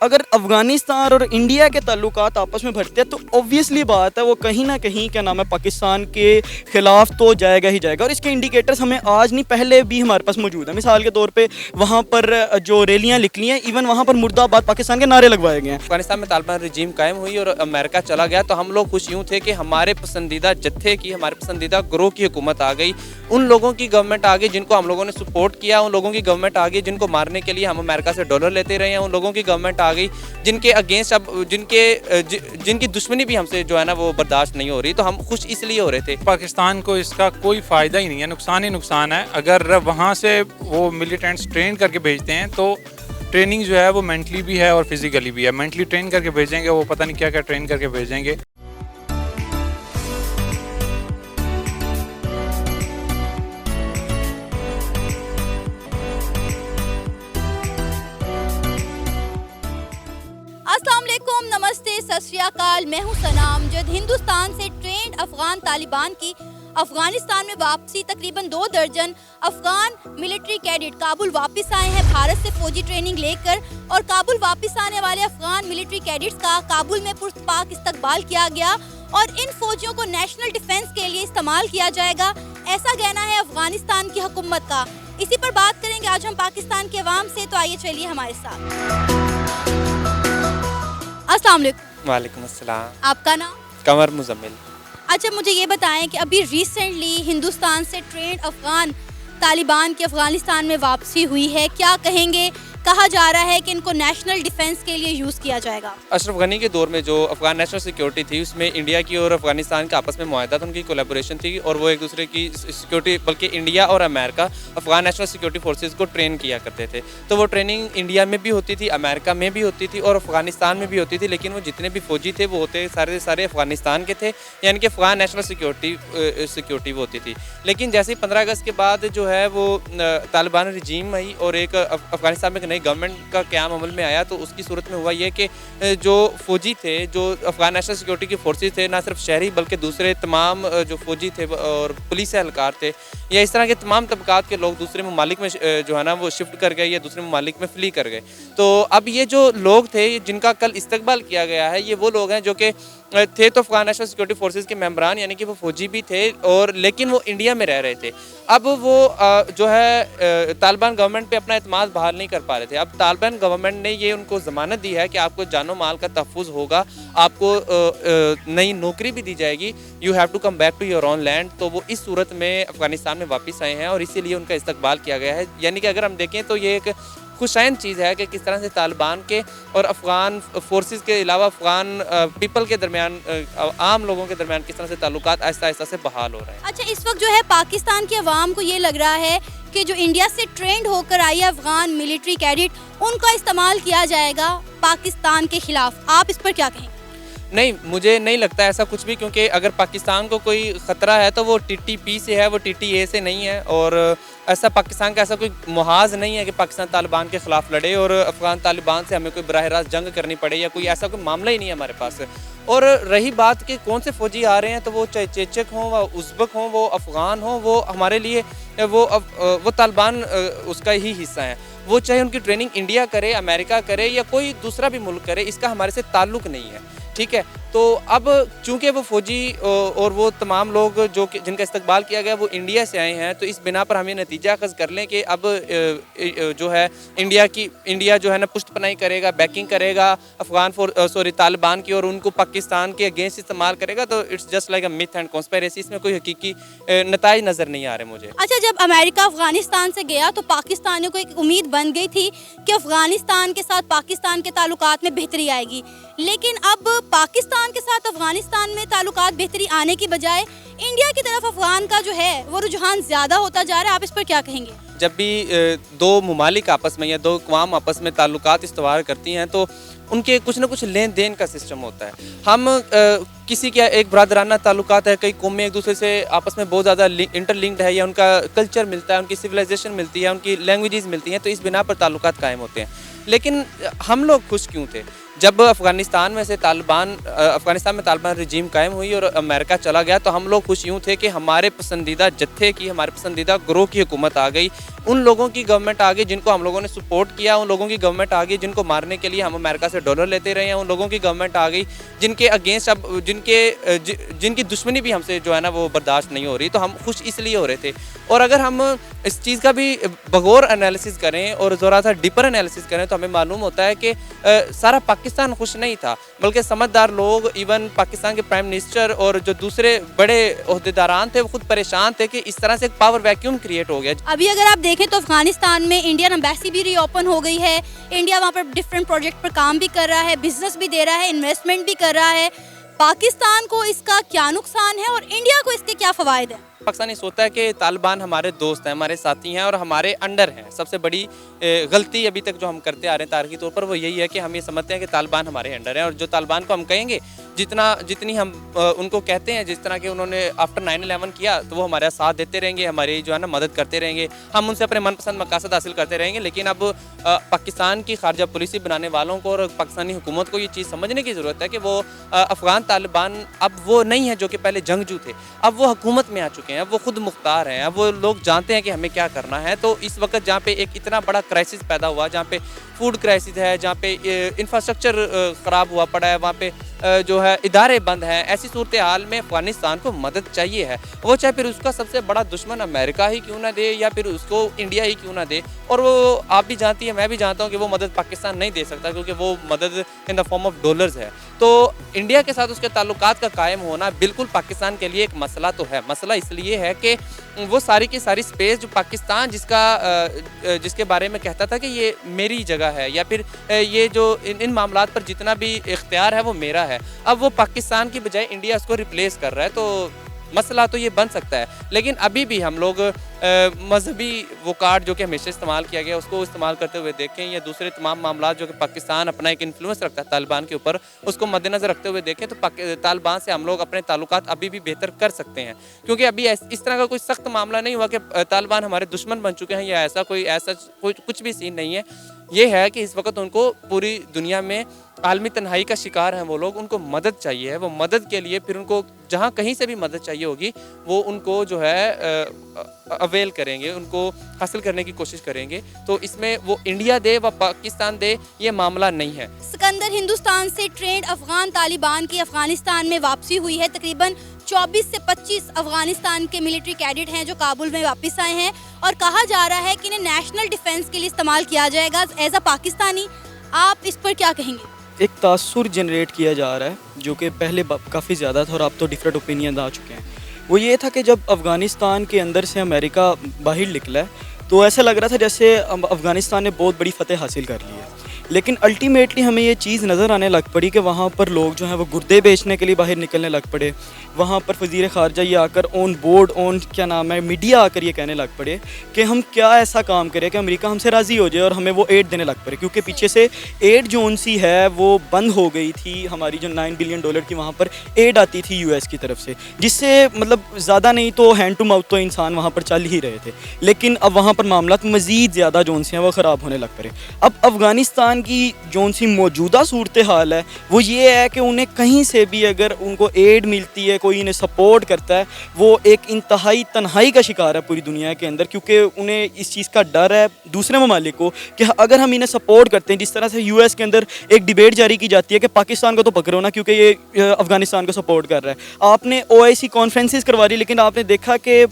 अगर अफ़गानिस्तान और इंडिया के ताल्लुकात आपस में बढ़ते हैं तो ऑब्वियसली बात है वो कहीं ना कहीं क्या नाम है पाकिस्तान के ख़िलाफ़ तो जाएगा ही जाएगा। और इसके इंडिकेटर्स हमें आज नहीं पहले भी हमारे पास मौजूद है। मिसाल के तौर पे वहाँ पर जो रैलियाँ निकली हैं, इवन वहाँ पर मुर्दाबाद पाकिस्तान के नारे लगवाए गए हैं। अफगानिस्तान में तालिबान रजीम कायम हुई और अमेरिका चला गया तो हम लोग खुश यूँ थे कि हमारे पसंदीदा जत्थे की, हमारे पसंदीदा ग्रोह की हुकूमत आ गई। उन लोगों की गवर्नमेंट आ गई जिनको हम लोगों ने सपोर्ट किया, उन लोगों की गवर्नमेंट आ गई जिनको मारने के लिए हम अमेरिका से डॉलर लेते रहे हैं, उन लोगों की गवर्नमेंट आ गई जिनके अगेंस्ट अब जिनकी दुश्मनी भी हमसे जो है ना वो बर्दाश्त नहीं हो रही। तो हम खुश इसलिए हो रहे थे। पाकिस्तान को इसका कोई फ़ायदा ही नहीं है, नुकसान ही नुकसान है। अगर वहाँ से वो मिलिटेंट्स ट्रेन करके भेजते हैं तो ट्रेनिंग जो है वो मेंटली भी है और फिजिकली भी है। मेंटली ट्रेन करके भेजेंगे, वो पता नहीं क्या क्या ट्रेन करके भेजेंगे। अस्सलाम वालेकुम, नमस्ते, सत श्री अकाल। मैं हूं सनाम। जब हिंदुस्तान से ट्रेंड अफगान तालिबान की अफगानिस्तान में वापसी, तकरीबन 2 दर्जन अफगान मिलिट्री कैडेट काबुल वापस आए हैं भारत से फौजी ट्रेनिंग लेकर। और काबुल वापस आने वाले अफगान मिलिट्री कैडेट्स का काबुल में पुरस्पाक इस्तकबाल किया गया और इन फौजियों को नेशनल डिफेंस के लिए इस्तेमाल किया जाएगा, ऐसा कहना है अफगानिस्तान की हुकूमत का। इसी पर बात करेंगे आज हम पाकिस्तान के अवाम से, तो आइए चलिए हमारे साथ। अस्सलाम वालेकुम। वालेकुम अस्सलाम। आपका नाम? कमर मुजम्मिल। अच्छा, मुझे ये बताएं कि अभी रिसेंटली हिंदुस्तान से ट्रेंड अफगान तालिबान की अफगानिस्तान में वापसी हुई है, क्या कहेंगे? कहा जा रहा है कि इनको नेशनल डिफेंस के लिए यूज़ किया जाएगा। अशरफ गनी के दौर में जो अफगान नेशनल सिक्योरिटी थी उसमें इंडिया की और अफगानिस्तान के आपस में मुआहदा था, उनकी कोलैबोरेशन थी और वो एक दूसरे की सिक्योरिटी, बल्कि इंडिया और America Afghan national security forces को ट्रेन किया करते थे। तो वो ट्रेनिंग इंडिया में भी होती थी, अमेरिका में भी होती थी और अफगानिस्तान में भी होती थी। लेकिन वो जितने भी फौजी थे वो होते सारे अफगानिस्तान के थे, यानी कि अफगान नेशनल सिक्योरिटी वो होती थी। लेकिन जैसे ही 15 अगस्त के बाद जो है वो तालिबान रजीम आई और एक अफगानिस्तान में नई गवर्नमेंट का क़याम अमल में आया, तो उसकी सूरत में हुआ ये कि जो फौजी थे, जो अफगान नेशनल सिक्योरिटी के फोर्सेस थे, ना सिर्फ शहरी बल्कि दूसरे तमाम जो फौजी थे और पुलिस एहलकार थे या इस तरह के तमाम तबकात के लोग दूसरे ममालिक में जो है ना वो शिफ्ट कर गए या दूसरे ममालिक में फ्ली कर गए। तो अब ये जो लोग थे जिनका कल इस्तकबाल किया गया है, ये वो लोग हैं जो कि थे तो अफगान नेशनल सिक्योरिटी फोर्सेस के मेंबरान, यानी कि वो फौजी भी थे और लेकिन वो इंडिया में रह रहे थे। अब वो जो है तालिबान गवर्नमेंट पे अपना एतमाद बहाल नहीं कर पा रहे थे। अब तालिबान गवर्नमेंट ने ये उनको ज़मानत दी है कि आपको जानो माल का तहफ़्फ़ुज़ होगा, आपको नई नौकरी भी दी जाएगी, you have to come back to your own land. तो वो इस सूरत में अफगानिस्तान में वापस आए हैं और इसीलिए उनका इस्तकबाल किया गया है। यानी कि अगर हम देखें तो ये एक खुशाइन चीज़ है कि किस तरह से तालिबान के और अफ़गान फोर्सेस के अलावा अफ़गान पीपल के दरमियान, आम लोगों के दरमियान किस तरह से ताल्लुकात आहिस्ता आहिस्ता से बहाल हो रहे हैं। अच्छा, इस वक्त जो है पाकिस्तान के अवाम को ये लग रहा है कि जो इंडिया से ट्रेंड होकर आई है अफगान मिलिट्री कैडेट, उनका इस्तेमाल किया जाएगा पाकिस्तान के खिलाफ। आप इस पर क्या कहेंगे? नहीं, मुझे नहीं लगता ऐसा कुछ भी, क्योंकि अगर पाकिस्तान को कोई ख़तरा है तो वो TTP से है, वो TTA से नहीं है। और ऐसा पाकिस्तान का ऐसा कोई मुहाज नहीं है कि पाकिस्तान तालिबान के ख़िलाफ़ लड़े और अफ़गान तालिबान से हमें कोई बराह रास्त जंग करनी पड़े या कोई ऐसा कोई मामला ही नहीं है हमारे पास। और रही बात कि कौन से फ़ौजी आ रहे हैं, तो वो चाहे चेचक हों, वो उज़्बक हों, वो अफ़गान हों, वो हमारे लिए वो तालिबान उसका ही हिस्सा है। वो चाहे उनकी ट्रेनिंग इंडिया करे, अमेरिका करे या कोई दूसरा भी मुल्क करे, इसका हमारे से ताल्लुक़ नहीं है, ठीक है। तो अब चूँकि वो फौजी और वो तमाम लोग जिनका इस्तकबाल किया गया वो इंडिया से आए हैं, तो इस बिना पर हम ये नतीजा अख़ज़ कर लें कि अब जो है इंडिया जो है ना पुष्ट पनाही करेगा, बैकिंग करेगा तालिबान की और उनको पाकिस्तान के अगेंस्ट इस्तेमाल करेगा। तो it's just like a myth and conspiracy. इसमें कोई हकीकी नताइज नज़र नहीं आ रहे मुझे। अच्छा, जब अमेरिका अफगानिस्तान से गया तो पाकिस्तानियों को एक उम्मीद बन गई थी कि अफगानिस्तान के साथ पाकिस्तान के ताल्लुकात में बेहतरी आएगी, लेकिन अब पाकिस्तान के साथ अफगानिस्तान में ताल्लुकात बेहतरी आने की बजाय इंडिया की तरफ अफगान का जो है वो रुझान ज़्यादा होता जा रहा है। आप इस पर क्या कहेंगे? जब भी दो ममालिक आपस में या दो अक़वाम आपस में ताल्लुकात इस्तवार करती हैं तो उनके कुछ ना कुछ लेन देन का सिस्टम होता है। हम किसी के एक बरादराना ताल्लुकात है, कई कौमें एक दूसरे से आपस में बहुत ज़्यादा इंटरलिंक्ड है या उनका कल्चर मिलता है, उनकी सिविलाइजेशन मिलती है, उनकी लैंग्वेजेस मिलती हैं, तो इस बिना पर ताल्लुकात कायम होते हैं। लेकिन हम लोग खुश क्यों थे जब अफगानिस्तान में तालिबान रजीम कायम हुई और अमेरिका चला गया? तो हम लोग खुश यूँ थे कि हमारे पसंदीदा जत्थे की, हमारे पसंदीदा ग्रोह की हुकूमत आ गई। उन लोगों की गवर्नमेंट आ गई जिनको हम लोगों ने सपोर्ट किया, उन लोगों की गवर्नमेंट आ गई जिनको मारने के लिए हम अमेरिका से डॉलर लेते रहे हैं, उन लोगों की गवर्नमेंट आ गई जिनके अगेंस्ट अब जिनकी दुश्मनी भी हमसे जो है ना वो बर्दाश्त नहीं हो रही। तो हम खुश इसलिए हो रहे थे। और अगर हम इस चीज़ का भी बगौर एनालिसिस करें और ज़रा सा डीपर एनालिसिस करें तो हमें मालूम होता है कि सारा पाकिस्तान खुश नहीं था, बल्कि समझदार लोग, इवन पाकिस्तान के प्राइम मिनिस्टर और जो दूसरे बड़े ओहदेदारान थे वो खुद परेशान थे कि इस तरह से एक पावर वैक्यूम क्रिएट हो गया। अभी अगर आप देखें तो अफगानिस्तान में इंडियन एम्बेसी भी रीओपन हो गई है। इंडिया वहाँ पर डिफरेंट प्रोजेक्ट पर काम भी कर रहा है, बिजनेस भी दे रहा है, इन्वेस्टमेंट भी कर रहा है। पाकिस्तान को इसका क्या नुकसान है और इंडिया को इसके क्या फ़वाइद हैं? पाकिस्तान ये सोचता है कि तालिबान हमारे दोस्त हैं, हमारे साथी हैं और हमारे अंडर हैं। सबसे बड़ी गलती अभी तक जो हम करते आ रहे हैं तारीखी तौर पर वो यही है कि हम ये समझते हैं कि तालिबान हमारे अंडर हैं, और जो तालिबान को हम कहेंगे जितनी हम उनको कहते हैं, जिस तरह के उन्होंने आफ्टर 9/11 किया तो वो हमारा साथ देते रहेंगे, हमारी जो है ना मदद करते रहेंगे, हम उनसे अपने मनपसंद मकासद हासिल करते रहेंगे। लेकिन अब पाकिस्तान की खारजा पॉलिसी बनाने वालों को और पाकिस्तानी हुकूमत को ये चीज़ समझने की ज़रूरत है कि वो अफ़गान तालिबान अब वो नहीं है जो कि पहले जंगजू थे, अब वो हुकूमत में आ चुके हैं, अब वो खुद मुख्तार हैं, अब वो लोग जानते हैं कि हमें क्या करना है। तो इस वक्त जहाँ पे एक इतना बड़ा क्राइसिस पैदा हुआ, जहाँ पे फूड क्राइसिस है, जहाँ पे इंफ्रास्ट्रक्चर ख़राब हुआ पड़ा है, वहाँ पे जो है इदारे बंद हैं, ऐसी सूरत हाल में अफ़गानिस्तान को मदद चाहिए है, वो चाहे फिर उसका सबसे बड़ा दुश्मन अमेरिका ही क्यों ना दे या फिर उसको इंडिया ही क्यों ना दे। और वो आप भी जानती हैं, मैं भी जानता हूँ कि वो मदद पाकिस्तान नहीं दे सकता, क्योंकि वो मदद in the form of dollars है। तो इंडिया के साथ उसके ताल्लुकात का कायम होना बिल्कुल पाकिस्तान के लिए एक मसला तो है। मसला इसलिए है कि वो सारी की सारी स्पेस जो पाकिस्तान जिसके बारे में कहता था कि ये मेरी जगह है या फिर ये जो इन मामलात पर जितना भी इख्तियार है वो मेरा है, अब वो पाकिस्तान की बजाय इंडिया उसको रिप्लेस कर रहा है। तो मसला तो ये बन सकता है, लेकिन अभी भी हम लोग मजहबी वो कार्ड जो कि हमेशा इस्तेमाल किया गया उसको इस्तेमाल करते हुए देखें, या दूसरे तमाम मामला जो कि पाकिस्तान अपना एक इन्फ्लुएंस रखता है तालिबान के ऊपर, उसको मद्देनज़र रखते हुए देखें तो तालिबान से हम लोग अपने ताल्लुकात अभी भी बेहतर कर सकते हैं। क्योंकि अभी इस तरह का कोई सख्त मामला नहीं हुआ कि तालिबान हमारे दुश्मन बन चुके हैं, या ऐसा कुछ भी सीन नहीं है। ये है कि इस वक्त उनको पूरी दुनिया में आलमी तन्हाई का शिकार हैं वो लोग, उनको मदद चाहिए है। वो मदद के लिए फिर उनको जहाँ कहीं से भी मदद चाहिए होगी वो उनको जो है अवेल करेंगे, उनको हासिल करने की कोशिश करेंगे। तो इसमें वो इंडिया दे व पाकिस्तान दे ये मामला नहीं है। सिकंदर, हिंदुस्तान से ट्रेंड अफगान तालिबान की अफगानिस्तान में वापसी हुई है। तकरीबन 24 से 25 अफगानिस्तान के मिलिट्री कैडेट हैं जो काबुल में वापस आए हैं, और कहा जा रहा है कि इन्हें नेशनल डिफेंस के लिए इस्तेमाल किया जाएगा एज अ पाकिस्तानी। आप इस पर क्या कहेंगे? एक तासुर जनरेट किया जा रहा है जो कि पहले काफ़ी ज़्यादा था और अब तो डिफरेंट ओपिनियन आ चुके हैं। वो ये था कि जब अफ़गानिस्तान के अंदर से अमेरिका बाहर निकला है तो ऐसा लग रहा था जैसे अफ़गानिस्तान ने बहुत बड़ी फतेह हासिल कर ली है, लेकिन अल्टीमेटली हमें ये चीज़ नज़र आने लग पड़ी कि वहाँ पर लोग जो हैं वो गुर्दे बेचने के लिए बाहर निकलने लग पड़े। वहाँ पर वज़ीर ख़ारजा ये आकर ऑन बोर्ड मीडिया आकर ये कहने लग पड़े कि हम क्या ऐसा काम करें कि अमेरिका हमसे राज़ी हो जाए और हमें वो एड देने लग पड़े, क्योंकि पीछे से एड जो उनसी है वो बंद हो गई थी। हमारी जो $9 बिलियन की वहाँ पर एड आती थी US की तरफ से, जिससे मतलब ज़्यादा नहीं तो हैंड टू माउथ तो इंसान वहाँ पर चल ही रहे थे, लेकिन अब वहाँ पर मामला मज़ीद ज़्यादा जो उनसे हैं वो ख़राब होने लग पड़े। अब अफ़गानिस्तान की जो सी मौजूदा सूरत हाल है वो ये है कि उन्हें कहीं से भी अगर उनको एड मिलती है, कोई इन्हें सपोर्ट करता है, वो एक इंतहाई तन्हाई का शिकार है पूरी दुनिया के अंदर, क्योंकि उन्हें इस चीज़ का डर है दूसरे ममालिक को कि अगर हम इन्हें सपोर्ट करते हैं, जिस तरह से US के अंदर एक डिबेट जारी की जाती है कि पाकिस्तान को तो पकड़ो ना क्योंकि ये अफ़गानिस्तान को सपोर्ट कर रहा है। आपने OIC कॉन्फ्रेंसेस करवा रही, लेकिन आपने देखा कि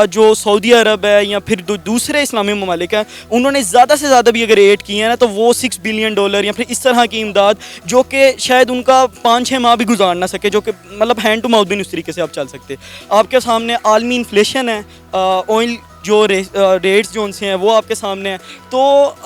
जो सऊदी अरब है या फिर दूसरे इस्लामी ममालिक हैं उन्होंने ज़्यादा से ज़्यादा भी अगर एड किए हैं ना तो वो $6 बिलियन या फिर इस तरह की इमदाद जो कि शायद उनका 5-6 माह भी गुजार ना सके, जो कि मतलब हैंड टू माउथ भी नहीं उस तरीके से आप चल सकते। आपके सामने आलमी इन्फ्लेशन है, ऑयल जो रेट्स जो उनसे हैं वो आपके सामने हैं। तो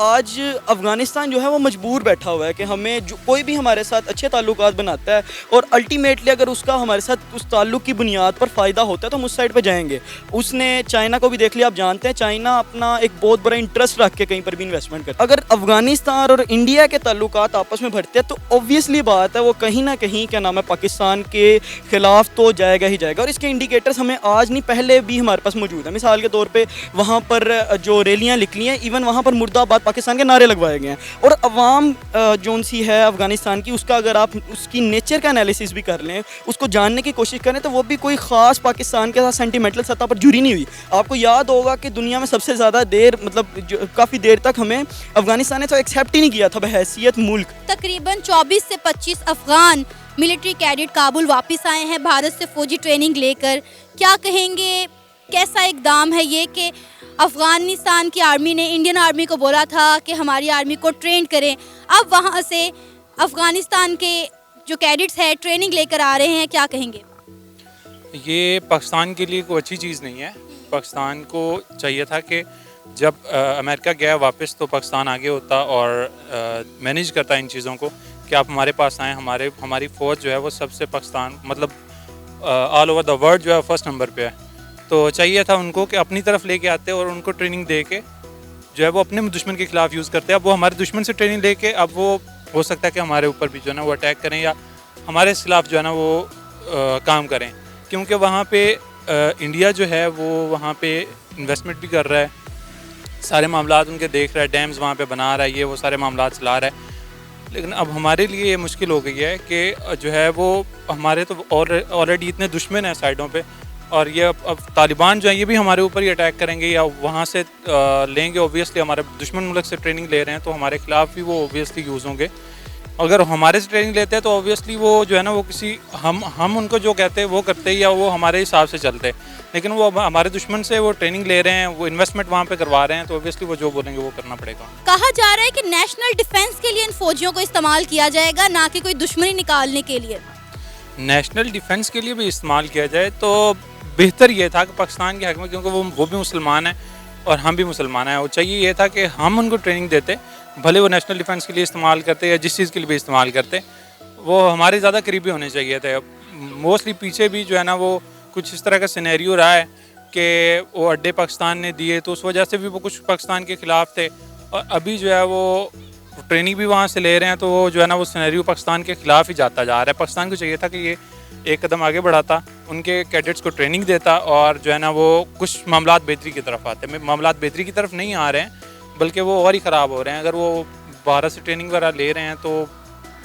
आज अफ़गानिस्तान जो है वो मजबूर बैठा हुआ है कि हमें जो कोई भी हमारे साथ अच्छे ताल्लुकात बनाता है और अल्टीमेटली अगर उसका हमारे साथ उस ताल्लुक की बुनियाद पर फ़ायदा होता है तो हम उस साइड पे जाएंगे। उसने चाइना को भी देख लिया, आप जानते हैं चाइना अपना एक बहुत बड़ा इंटरेस्ट रख के कहीं पर भी इन्वेस्टमेंट करता है। अगर अफ़गानिस्तान और इंडिया के ताल्लुकात आपस में बढ़ते हैं तो ऑब्वियसली बात है वो कहीं ना कहीं क्या नाम है पाकिस्तान के ख़िलाफ़ तो जाएगा ही जाएगा, और इसके इंडिकेटर्स हमें आज नहीं पहले भी हमारे पास मौजूद है। मिसाल के तौर पर وہاں پر جو ریلیاں نکلی ہیں، ایون وہاں پر مرد آباد پاکستان کے نعرے لگوائے گئے ہیں. اور عوام جون سی ہے افغانستان کی، اس کا اگر آپ اس کی نیچر کا انالیسس بھی کر لیں، اس کو جاننے کی کوشش کریں، تو وہ بھی کوئی خاص پاکستان کے ساتھ سینٹیمنٹل سطح پر جڑی نہیں ہوئی. آپ کو یاد ہوگا کہ دنیا میں سب سے زیادہ دیر کافی دیر تک ہمیں افغانستان نے تو ایکسیپٹ ہی نہیں کیا تھا بحیثیت ملک. تقریباً 24 سے 25 افغان ملٹری کیڈٹ کابل واپس آئے ہیں بھارت سے فوجی ٹریننگ لے کر. کیا کہیں گے، کیسا اقدام ہے یہ کہ افغانستان کی آرمی نے انڈین آرمی کو بولا تھا کہ ہماری آرمی کو ٹرین کریں، اب وہاں سے افغانستان کے جو کیڈٹس ہیں ٹریننگ لے کر آ رہے ہیں، کیا کہیں گے؟ یہ پاکستان کے لیے کوئی اچھی چیز نہیں ہے. پاکستان کو چاہیے تھا کہ جب امریکہ گیا واپس تو پاکستان آگے ہوتا اور مینیج کرتا ان چیزوں کو کہ آپ ہمارے پاس آئیں. ہماری فوج جو ہے وہ سب سے پاکستان مطلب آل اوور دا ورلڈ جو ہے فرسٹ نمبر پہ ہے. تو چاہیے تھا ان کو کہ اپنی طرف لے کے آتے اور ان کو ٹریننگ دے کے جو ہے وہ اپنے دشمن کے خلاف یوز کرتے ہیں. اب وہ ہمارے دشمن سے ٹریننگ لے کے اب وہ ہو سکتا ہے کہ ہمارے اوپر بھی جو ہے نا وہ اٹیک کریں یا ہمارے خلاف جو ہے نا وہ کام کریں، کیونکہ وہاں پہ انڈیا جو ہے وہ وہاں پہ انویسٹمنٹ بھی کر رہا ہے، سارے معاملات ان کے دیکھ رہا ہے، ڈیمز وہاں پہ بنا رہا ہے، یہ وہ سارے معاملات چلا رہا ہے. لیکن اب ہمارے لیے یہ مشکل ہو گئی ہے کہ جو ہے وہ ہمارے تو آلریڈی اتنے دشمن ہیں سائڈوں پہ، اور یہ اب طالبان جو ہیں یہ بھی ہمارے اوپر ہی اٹیک کریں گے یا وہاں سے لیں گے. اوبویسلی ہمارے دشمن ملک سے ٹریننگ لے رہے ہیں تو ہمارے خلاف بھی وہ اوبویسلی یوز ہوں گے. اگر ہمارے سے ٹریننگ لیتے ہیں تو اوبویسلی وہ جو ہے نا وہ کسی ہم ان کو جو کہتے ہیں وہ کرتے یا وہ ہمارے حساب سے چلتے، لیکن وہ ہمارے دشمن سے وہ ٹریننگ لے رہے ہیں، وہ انویسٹمنٹ وہاں پہ کروا رہے ہیں، تو اوبویسلی وہ جو بولیں گے وہ کرنا پڑے گا. کہا جا رہا ہے کہ نیشنل ڈیفنس کے لیے ان فوجیوں کو استعمال کیا جائے گا، نہ کہ کوئی دشمنی نکالنے کے لیے. نیشنل ڈیفنس کے لیے بھی استعمال کیا جائے تو بہتر یہ تھا کہ پاکستان کے حق میں، کیونکہ وہ بھی مسلمان ہیں اور ہم بھی مسلمان ہیں، وہ چاہیے یہ تھا کہ ہم ان کو ٹریننگ دیتے، بھلے وہ نیشنل ڈیفنس کے لیے استعمال کرتے یا جس چیز کے لیے بھی استعمال کرتے، وہ ہمارے زیادہ قریبی ہونے چاہیے تھے. موسٹلی پیچھے بھی جو ہے نا وہ کچھ اس طرح کا سینیریو رہا ہے کہ وہ اڈے پاکستان نے دیے تو اس وجہ سے بھی وہ کچھ پاکستان کے خلاف تھے، اور ابھی جو ہے وہ ٹریننگ بھی وہاں سے لے رہے ہیں تو وہ جو ہے نا وہ سینیریو پاکستان کے خلاف ہی جاتا جا رہا ہے. پاکستان کو چاہیے تھا کہ یہ ایک قدم آگے بڑھاتا، ان کے کیڈٹس کو ٹریننگ دیتا اور جو ہے نا وہ کچھ معاملات بہتری کی طرف آتے. معاملات بہتری کی طرف نہیں آ رہے ہیں بلکہ وہ اور ہی خراب ہو رہے ہیں. اگر وہ بھارت سے ٹریننگ وغیرہ لے رہے ہیں تو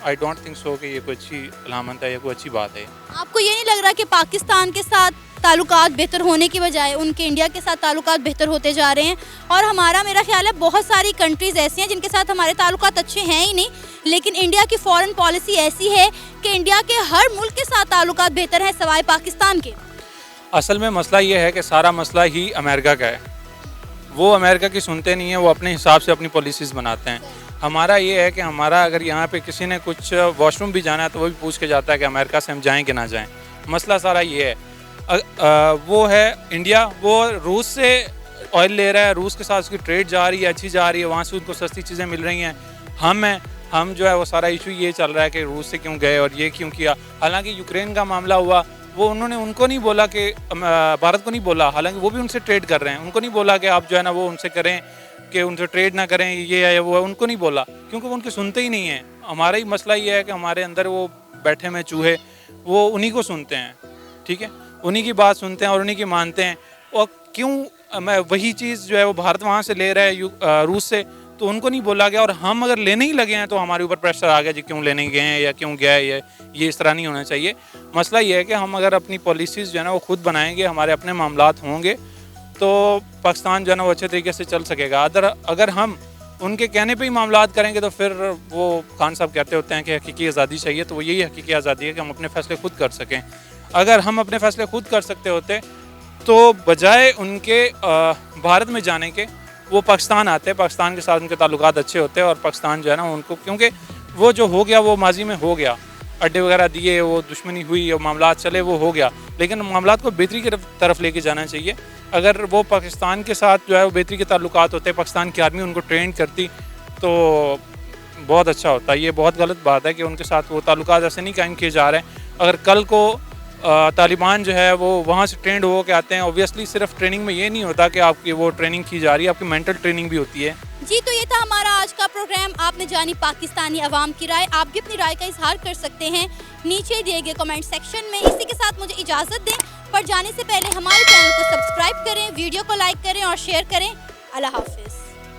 آئی ڈونٹ تھنک سو کہ یہ کوئی اچھی علامت ہے یا کوئی اچھی بات ہے. آپ کو یہ نہیں لگ رہا کہ پاکستان کے ساتھ تعلقات بہتر ہونے کی بجائے ان کے انڈیا کے ساتھ تعلقات بہتر ہوتے جا رہے ہیں؟ اور میرا خیال ہے بہت ساری کنٹریز ایسی ہیں جن کے ساتھ ہمارے تعلقات اچھے ہیں ہی نہیں، لیکن انڈیا کی فارن پالیسی ایسی ہے کہ انڈیا کے ہر ملک کے ساتھ تعلقات بہتر ہیں سوائے پاکستان کے. اصل میں مسئلہ یہ ہے کہ سارا مسئلہ ہی امریکہ کا ہے. وہ امریکہ کی سنتے نہیں ہیں، وہ اپنے حساب سے اپنی پالیسیز بناتے ہیں. ہمارا یہ ہے کہ ہمارا اگر یہاں پہ کسی نے کچھ واش روم بھی جانا ہے تو وہ بھی پوچھ کے جاتا ہے کہ امریکہ سے ہم جائیں کہ نہ جائیں. مسئلہ سارا یہ ہے. وہ ہے انڈیا، وہ روس سے آئل لے رہا ہے، روس کے ساتھ اس کی ٹریڈ جا رہی ہے، اچھی جا رہی ہے، وہاں سے ان کو سستی چیزیں مل رہی ہیں. ہم جو ہے وہ سارا ایشو یہ چل رہا ہے کہ روس سے کیوں گئے اور یہ کیوں کیا. حالانکہ یوکرین کا معاملہ ہوا، وہ انہوں نے ان کو نہیں بولا کہ بھارت کو نہیں بولا، حالانکہ وہ بھی ان سے ٹریڈ کر رہے ہیں. ان کو نہیں بولا کہ آپ جو ہے نا وہ ان سے کریں، کہ ان سے ٹریڈ نہ کریں، یہ ہے وہ ہے. ان کو نہیں بولا کیونکہ وہ ان کے سنتے ہی نہیں ہیں. ہمارا ہی مسئلہ یہ ہے کہ ہمارے اندر وہ بیٹھے ہوئے چوہے، وہ انہی کو سنتے ہیں، ٹھیک ہے، انہی کی بات سنتے ہیں اور انہی کی مانتے ہیں. اور کیوں وہی چیز جو ہے وہ بھارت وہاں سے لے رہا ہے روس سے، تو ان کو نہیں بولا گیا. اور ہم اگر لینے ہی لگے ہیں تو ہمارے اوپر پریشر آ گیا جی کیوں لینے گئے ہیں یا کیوں گیا ہے. یہ اس طرح نہیں ہونا چاہیے. مسئلہ یہ ہے کہ ہم اگر اپنی پالیسیز جو ہے نا وہ خود بنائیں گے، ہمارے اپنے معاملات ہوں گے تو پاکستان جو ہے نا وہ اچھے طریقے سے چل سکے گا. اگر ہم ان کے کہنے پہ ہی معاملات کریں گے تو پھر وہ خان صاحب کہتے ہوتے ہیں کہ حقیقی آزادی چاہیے، تو وہ یہی حقیقی آزادی ہے کہ ہم اپنے فیصلے خود کر سکیں. اگر ہم اپنے فیصلے خود کر سکتے ہوتے تو بجائے ان کے بھارت میں جانے کے وہ پاکستان آتے، پاکستان کے ساتھ ان کے تعلقات اچھے ہوتے اور پاکستان جو ہے نا ان کو، کیونکہ وہ جو ہو گیا وہ ماضی میں ہو گیا، اڈے وغیرہ دیے، وہ دشمنی ہوئی اور معاملات چلے، وہ ہو گیا. لیکن معاملات کو بہتری کی طرف لے کے جانا چاہیے. اگر وہ پاکستان کے ساتھ جو ہے وہ بہتری کے تعلقات ہوتے، پاکستان کی آرمی ان کو ٹرین کرتی تو بہت اچھا ہوتا. یہ بہت غلط بات ہے کہ ان کے ساتھ وہ تعلقات ایسے نہیں قائم کیے جا رہے ہیں. اگر کل کو طالبان جو ہے وہ وہاں سے ٹرینڈ ہو کے آتے ہیں، اوبویسلی صرف ٹریننگ میں یہ نہیں ہوتا کہ آپ کی وہ ٹریننگ کی جا رہی ہے، آپ کی مینٹل ٹریننگ بھی ہوتی ہے. جی تو یہ تھا ہمارا آج کا پروگرام. آپ نے جانی پاکستانی عوام کی رائے. آپ بھی اپنی رائے کا اظہار کر سکتے ہیں نیچے دیے گئے کمنٹ سیکشن میں. اسی کے ساتھ مجھے اجازت دیں. پر جانے سے پہلے ہمارے چینل کو سبسکرائب کریں, ویڈیو کو لائک کریں اور شیئر کریں. اللہ حافظ.